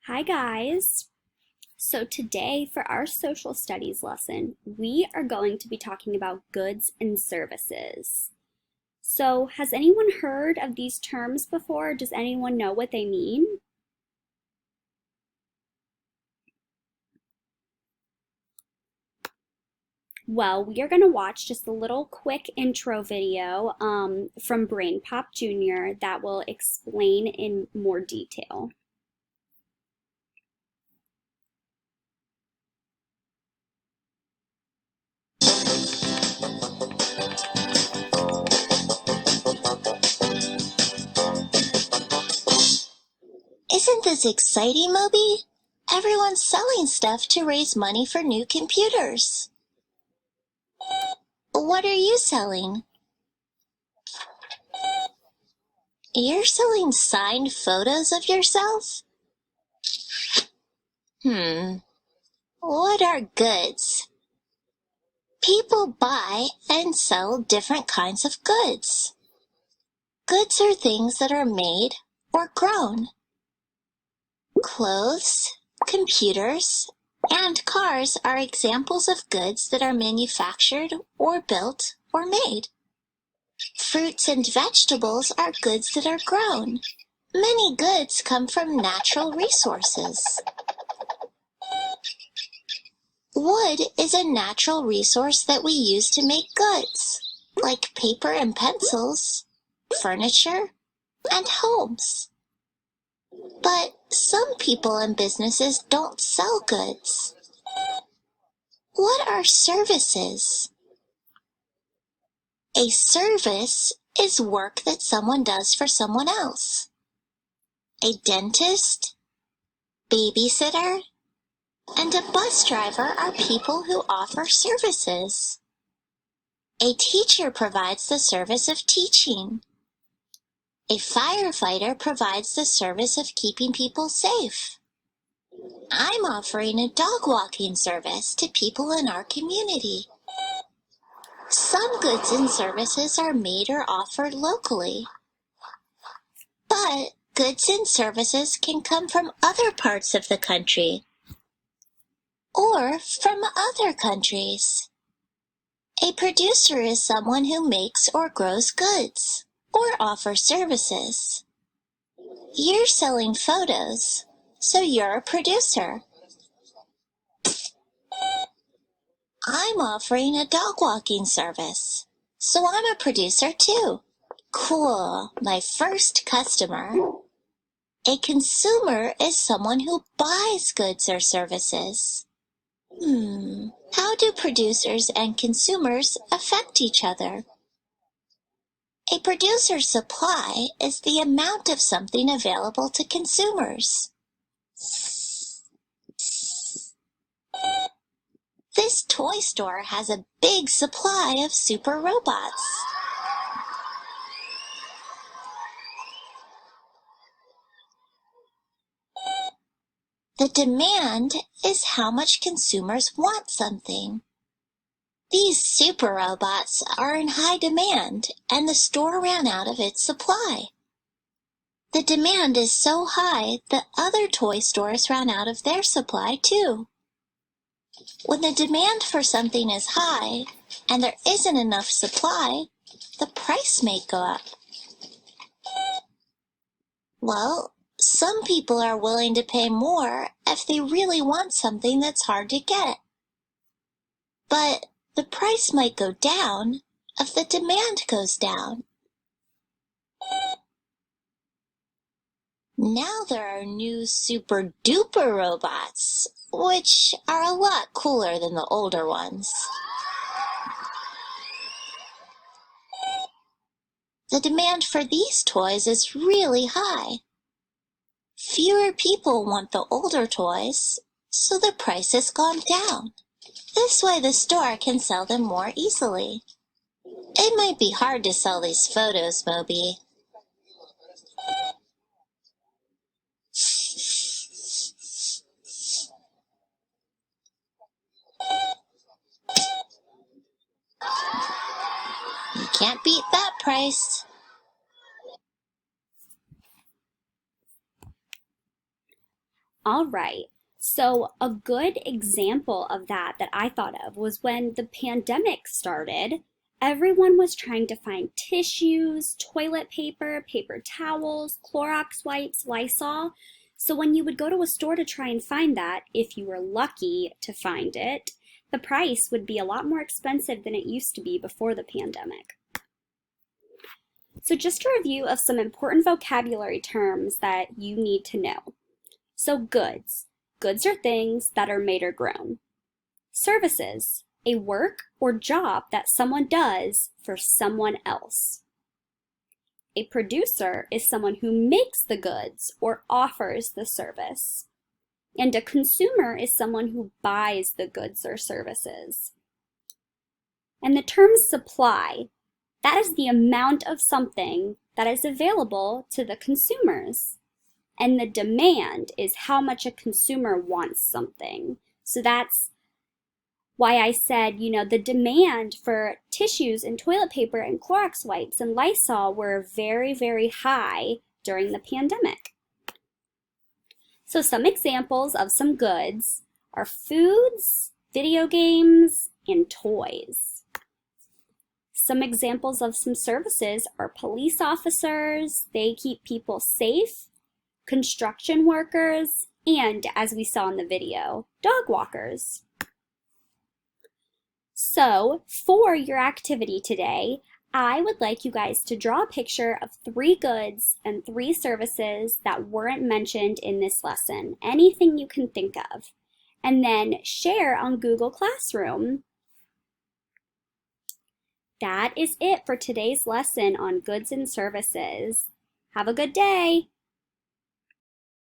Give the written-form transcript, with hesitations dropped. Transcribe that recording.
Hi guys! So today for our social studies lesson, we are going to be talking about goods and services. So has anyone heard of these terms before? Does anyone know what they mean? Well, we are going to watch just a little quick intro video from Brain Pop Jr. that will explain in more detail. Isn't this exciting, Moby? Everyone's selling stuff to raise money for new computers. What are you selling? You're selling signed photos of yourself? What are goods? People buy and sell different kinds of goods. Goods are things that are made or grown. Clothes, computers, and cars are examples of goods that are manufactured or built or made. Fruits and vegetables are goods that are grown. Many goods come from natural resources. Wood is a natural resource that we use to make goods, like paper and pencils, furniture, and homes. But some people and businesses don't sell goods. What are services? A service is work that someone does for someone else. A dentist, babysitter, and a bus driver are people who offer services. A teacher provides the service of teaching. A firefighter provides the service of keeping people safe. I'm offering a dog walking service to people in our community. Some goods and services are made or offered locally. But goods and services can come from other parts of the country or from other countries. A producer is someone who makes or grows goods or offers services. You're selling photos, so you're a producer. I'm offering a dog walking service, so I'm a producer too. Cool, my first customer. A consumer is someone who buys goods or services. How do producers and consumers affect each other? A producer's supply is the amount of something available to consumers. This toy store has a big supply of super robots. The demand is how much consumers want something. These super robots are in high demand, and the store ran out of its supply. The demand is so high that other toy stores ran out of their supply too. When the demand for something is high and there isn't enough supply, the price may go up. Well, some people are willing to pay more if they really want something that's hard to get. But the price might go down if the demand goes down. Now there are new super duper robots, which are a lot cooler than the older ones. The demand for these toys is really high. Fewer people want the older toys, so the price has gone down. This way the store can sell them more easily. It might be hard to sell these photos, Moby. You can't beat that price. All right. So, a good example of that I thought of was when the pandemic started. Everyone was trying to find tissues, toilet paper, paper towels, Clorox wipes, Lysol. So, when you would go to a store to try and find that, if you were lucky to find it, the price would be a lot more expensive than it used to be before the pandemic. So, just a review of some important vocabulary terms that you need to know. So goods. Goods are things that are made or grown. Services. A work or job that someone does for someone else. A producer is someone who makes the goods or offers the service. And a consumer is someone who buys the goods or services. And the term supply, that is the amount of something that is available to the consumers. And the demand is how much a consumer wants something. So that's why I said, the demand for tissues and toilet paper and Clorox wipes and Lysol were very, very high during the pandemic. So some examples of some goods are foods, video games, and toys. Some examples of some services are police officers. They keep people safe. Construction workers, and as we saw in the video, dog walkers. So for your activity today, I would like you guys to draw a picture of 3 goods and 3 services that weren't mentioned in this lesson, anything you can think of, and then share on Google Classroom. That is it for today's lesson on goods and services. Have a good day.